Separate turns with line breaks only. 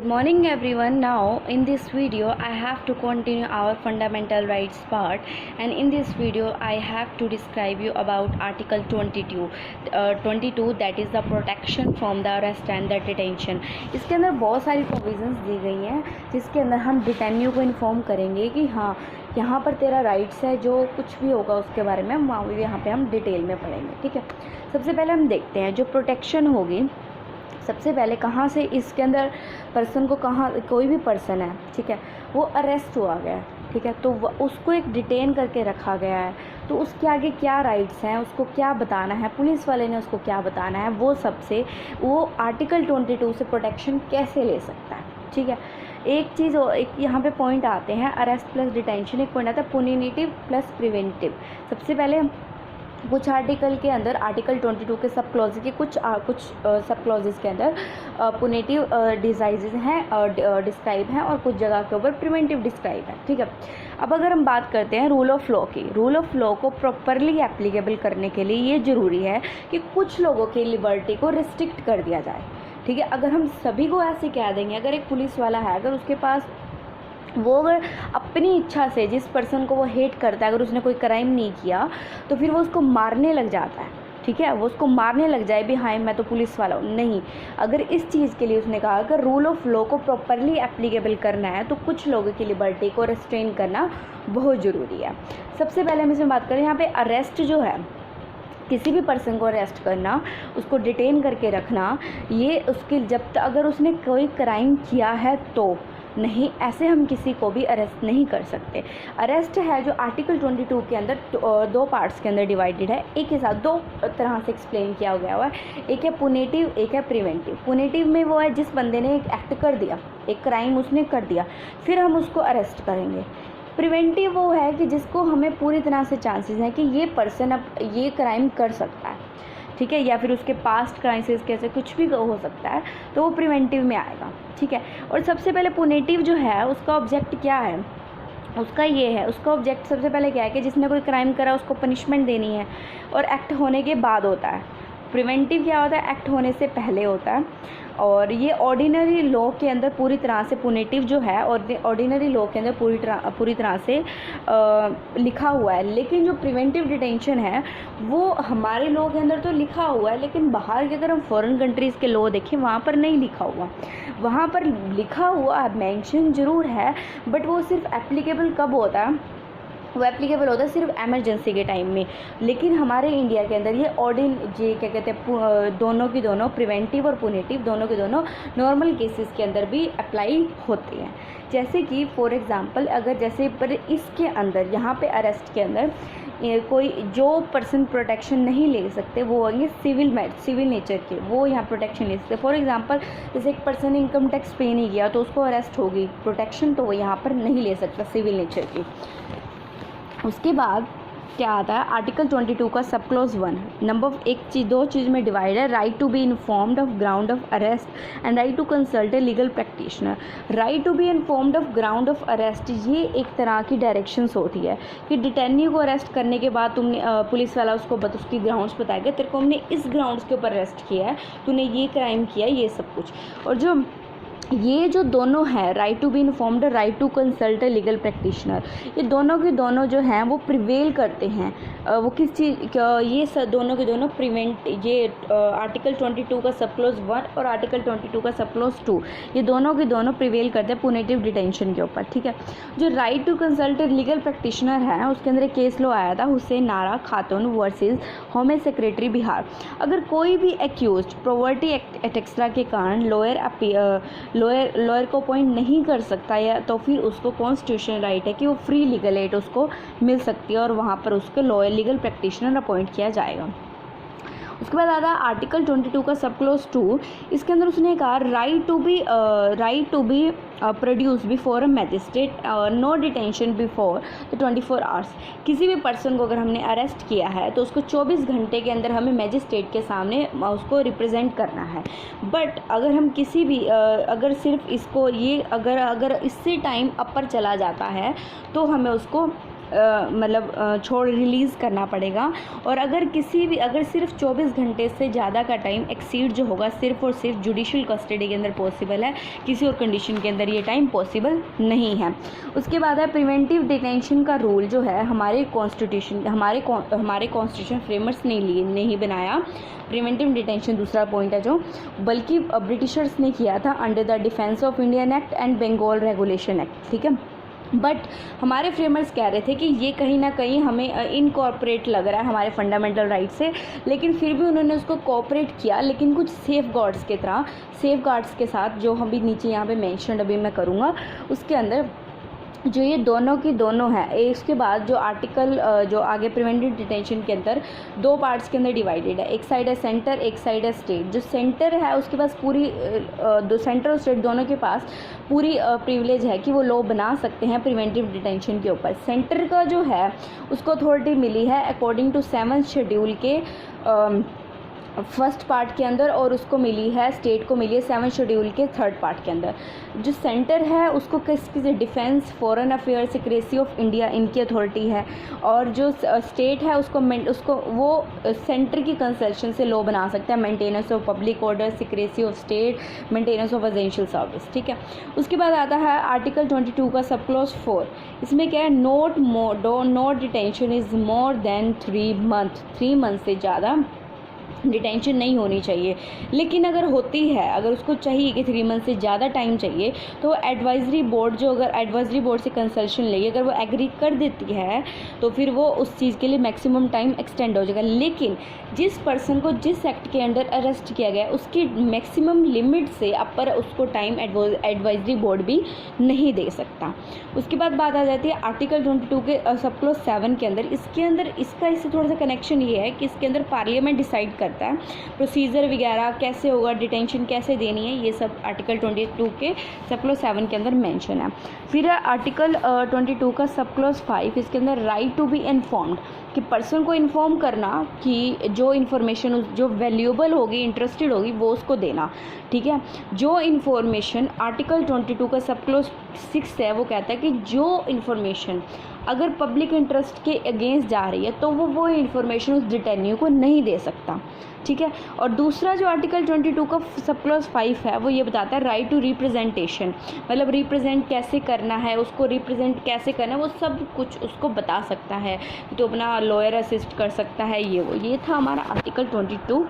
morning everyone. Now in this video I have to continue our fundamental rights part, and in this video I have to describe you about article 22 that is the protection from the arrest and the detention. इसके अंदर बहुत सारी provisions दी गई हैं जिसके अंदर हम डिटेन्यू को इन्फॉर्म करेंगे कि हाँ यहाँ पर तेरा राइट्स है, जो कुछ भी होगा उसके बारे में हम यहाँ पे हम डिटेल में पढ़ेंगे। ठीक है, सबसे पहले हम देखते हैं जो प्रोटेक्शन होगी। सबसे पहले कहाँ से इसके अंदर पर्सन को कोई भी पर्सन है, ठीक है, वो अरेस्ट हुआ गया है, ठीक है, तो उसको एक डिटेन करके रखा गया है, तो उसके आगे क्या राइट्स हैं, उसको क्या बताना है, पुलिस वाले ने उसको क्या बताना है, वो आर्टिकल 22 से प्रोटेक्शन कैसे ले सकता है। ठीक है, एक यहाँ पे पॉइंट आते हैं, अरेस्ट प्लस डिटेंशन, एक पॉइंट आता है पुनिटिव प्लस प्रिवेंटिव। सबसे पहले कुछ आर्टिकल के अंदर आर्टिकल 22 के सब क्लॉज के कुछ सब क्लॉजेस के अंदर पुनेटिव डिजाइजेज हैं, डिस्क्राइब हैं, और कुछ जगह के ऊपर प्रिवेंटिव डिस्क्राइब है। ठीक है, अब अगर हम बात करते हैं रूल ऑफ लॉ की, रूल ऑफ लॉ को प्रॉपरली एप्लीकेबल करने के लिए ये ज़रूरी है कि कुछ लोगों की लिबर्टी को रिस्ट्रिक्ट कर दिया जाए। ठीक है, अगर हम सभी को ऐसे कह देंगे, अगर एक पुलिस वाला है, अगर उसके पास वो अगर अपनी इच्छा से जिस पर्सन को वो हेट करता है, अगर उसने कोई क्राइम नहीं किया, तो फिर वो उसको मारने लग जाता है। ठीक है, वो उसको मारने लग जाए भी, हाँ मैं तो पुलिस वाला हूँ, नहीं। अगर इस चीज़ के लिए उसने कहा अगर रूल ऑफ लॉ को प्रॉपरली एप्लीकेबल करना है तो कुछ लोगों की लिबर्टी को रिस्ट्रेन करना बहुत ज़रूरी है। सबसे पहले हम इसमें बात करें, यहाँ पे अरेस्ट जो है, किसी भी पर्सन को अरेस्ट करना, उसको डिटेन करके रखना, ये उसकी अगर उसने कोई क्राइम किया है तो नहीं, ऐसे हम किसी को भी अरेस्ट नहीं कर सकते। अरेस्ट है जो आर्टिकल 22 के अंदर दो पार्ट्स के अंदर डिवाइडेड है, एक के साथ दो तरह से एक्सप्लेन किया गया हुआ है, एक है पुनेटिव, एक है प्रिवेंटिव। पुनेटिव में वो है जिस बंदे ने एक एक्ट कर दिया, एक क्राइम उसने कर दिया, फिर हम उसको अरेस्ट करेंगे। प्रिवेंटिव वो है कि जिसको हमें पूरी तरह से चांसेस हैं कि ये पर्सन अब ये क्राइम कर सकता है, ठीक है, या फिर उसके पास्ट क्राइसिस कैसे कुछ भी हो सकता है, तो वो प्रिवेंटिव में आएगा। ठीक है, और सबसे पहले पुनेटिव जो है उसका ऑब्जेक्ट क्या है, उसका ऑब्जेक्ट सबसे पहले क्या है कि जिसने कोई क्राइम करा उसको पनिशमेंट देनी है, और एक्ट होने के बाद होता है। प्रिवेंटिव क्या होता है, एक्ट होने से पहले होता है, और ये ऑर्डिनरी लॉ के अंदर पूरी तरह से पुनेटिव जो है ऑर्डिनरी लॉ के अंदर पूरी तरह से लिखा हुआ है। लेकिन जो प्रिवेंटिव डिटेंशन है वो हमारे लॉ के अंदर तो लिखा हुआ है, लेकिन बाहर के अगर हम फॉरेन कंट्रीज़ के लॉ देखें वहाँ पर नहीं लिखा हुआ। वहाँ पर लिखा हुआ मेंशन ज़रूर है, बट वो सिर्फ एप्लीकेबल कब होता है, वो एप्लीकेबल होता है सिर्फ एमरजेंसी के टाइम में। लेकिन हमारे इंडिया के अंदर ये क्या कहते हैं, दोनों की दोनों प्रिवेंटिव और पुनेटिव दोनों के दोनों नॉर्मल केसेस के अंदर भी अप्लाई होते हैं। जैसे कि फॉर एग्जांपल अगर जैसे पर इसके अंदर यहाँ पे अरेस्ट के अंदर कोई जो पर्सन प्रोटेक्शन नहीं ले सकते वो होंगे सिविल नेचर के, वो यहाँ प्रोटेक्शन ले सकते। फॉर एग्जांपल जैसे एक पर्सन ने इनकम टैक्स पे नहीं किया तो उसको अरेस्ट होगी, प्रोटेक्शन तो वो यहाँ पर नहीं ले सकता सिविल नेचर की। उसके बाद क्या आता है, आर्टिकल 22 का सब क्लॉज 1 नंबर दो चीज़ में डिवाइड है, right to be informed of ground of arrest and right to consult a legal practitioner. Right to be informed of ground of arrest, ये एक तरह की डायरेक्शंस होती है कि डिटेन्यू को अरेस्ट करने के बाद तुमने पुलिस वाला उसकी ग्राउंड्स बताएगा, तेरे को हमने इस ग्राउंड्स के ऊपर अरेस्ट किया है, तूने ये क्राइम किया, ये सब कुछ। और ये जो दोनों हैं, right to be informed, right to consult a legal practitioner, ये दोनों के दोनों जो हैं वो प्रिवेल करते हैं। वो किस चीज़, ये दोनों के दोनों ये आर्टिकल 22 का सब क्लॉज 1 और आर्टिकल 22 का सब क्लॉज 2, ये दोनों के दोनों प्रिवेल करते हैं पुनेटिव डिटेंशन के ऊपर। ठीक है, जो right to consult a legal practitioner है उसके अंदर एक केस लो आया था, हुसैन नारा खातून वर्सेस होम सेक्रेटरी बिहार। अगर कोई भी एक्यूज्ड प्रॉपर्टी एक्स्ट्रा के कारण लॉयर को अपॉइंट नहीं कर सकता, या तो फिर उसको कॉन्स्टिट्यूशनल राइट है कि वो फ्री लीगल एड उसको मिल सकती है और वहाँ पर उसको लीगल प्रैक्टिशनर अपॉइंट किया जाएगा। उसके बाद आता है आर्टिकल 22 का सब क्लॉज 2, इसके अंदर उसने कहा right to be produce before a magistrate, no detention before the 24 hours. किसी भी पर्सन को अगर हमने अरेस्ट किया है तो उसको 24 घंटे के अंदर हमें मैजिस्ट्रेट के सामने उसको रिप्रेजेंट करना है। बट अगर हम किसी भी अगर सिर्फ इसको ये अगर इससे टाइम अपर चला जाता है तो हमें उसको मतलब छोड़ रिलीज़ करना पड़ेगा। और अगर सिर्फ 24 घंटे से ज़्यादा का टाइम एक्सीड जो होगा सिर्फ और सिर्फ जुडिशल कस्टडी के अंदर पॉसिबल है, किसी और कंडीशन के अंदर ये टाइम पॉसिबल नहीं है। उसके बाद है प्रिवेंटिव डिटेंशन का रूल जो है हमारे कॉन्स्टिट्यूशन फ्रेमर्स ने नहीं बनाया। प्रिवेंटिव डिटेंशन दूसरा पॉइंट है जो, बल्कि ब्रिटिशर्स ने किया था under the defence of Indian act and Bengal regulation act, ठीक है। बट हमारे फ्रेमर्स कह रहे थे कि ये कहीं ना कहीं हमें इनकॉर्पोरेट लग रहा है हमारे फंडामेंटल राइट से, लेकिन फिर भी उन्होंने उसको कोऑपरेट किया, लेकिन कुछ सेफ गार्ड्स के साथ, जो हम भी नीचे यहाँ पे मेंशन अभी मैं करूँगा। उसके अंदर जो ये दोनों की दोनों है, इसके बाद जो आर्टिकल जो आगे प्रिवेंटिव डिटेंशन के अंदर 2 पार्ट्स के अंदर डिवाइडेड है। एक साइड है सेंटर, एक साइड है स्टेट। जो सेंटर है उसके पास पूरी सेंटर और स्टेट दोनों के पास पूरी प्रिविलेज है कि वो लॉ बना सकते हैं प्रिवेंटिव डिटेंशन के ऊपर। सेंटर का जो है उसको अथॉरिटी मिली है अकॉर्डिंग टू 7th शेड्यूल के फर्स्ट पार्ट के अंदर, और उसको मिली है स्टेट को मिली है 7th शेड्यूल के 3rd पार्ट के अंदर। जो सेंटर है उसको किसी defence, foreign affair, secrecy of India इनकी अथॉरिटी है, और जो स्टेट है उसको वो सेंटर की कंसल्शन से लॉ बना सकता है, maintenance of public order, secrecy of state, maintenance of essential service, ठीक है। उसके बाद आता है आर्टिकल 22 का सब क्लॉज 4। इसमें क्या है, note detention is more than 3 month से ज़्यादा डिटेंशन नहीं होनी चाहिए। लेकिन अगर होती है, अगर उसको चाहिए कि 3 मंथ से ज़्यादा टाइम चाहिए, तो एडवाइजरी बोर्ड अगर एडवाइजरी बोर्ड से कंसल्शन लेगी, अगर वो एग्री कर देती है तो फिर वो उस चीज़ के लिए मैक्सिमम टाइम एक्सटेंड हो जाएगा। लेकिन जिस पर्सन को जिस एक्ट के अंडर अरेस्ट किया गया उसकी मैक्सिमम लिमिट से अपर उसको टाइम एडवाइजरी बोर्ड भी नहीं दे सकता। उसके बाद बात आ जाती है आर्टिकल 22 के सब क्लॉज 7 के अंदर। इससे थोड़ा सा कनेक्शन ये है कि इसके अंदर पार्लियामेंट डिसाइड करता है प्रोसीजर वगैरह कैसे होगा, डिटेंशन कैसे देनी है, ये सब आर्टिकल 22 के सब क्लॉज 7 के अंदर मेंशन है। फिर आर्टिकल 22 का सब क्लॉज 5, इसके अंदर राइट टू बी इन्फॉर्म्ड, कि पर्सन को इन्फॉर्म करना कि जो इन्फॉर्मेशन जो वैल्यूएबल होगी, इंटरेस्टेड होगी, वो उसको देना, ठीक है। जो इन्फॉर्मेशन आर्टिकल 22 का सब क्लॉज 6 है वो कहता है कि जो इन्फॉर्मेशन अगर पब्लिक इंटरेस्ट के अगेंस्ट जा रही है तो वो इन्फॉर्मेशन उस डिटेन्यू को नहीं दे सकता, ठीक है। और दूसरा जो आर्टिकल 22 का सब क्लॉज 5 है वो ये बताता है राइट टू रिप्रेजेंटेशन, मतलब रिप्रेजेंट कैसे करना है, उसको रिप्रेजेंट कैसे करना है, वो सब कुछ उसको बता सकता है, तो अपना लॉयर असिस्ट कर सकता है। ये था हमारा आर्टिकल 22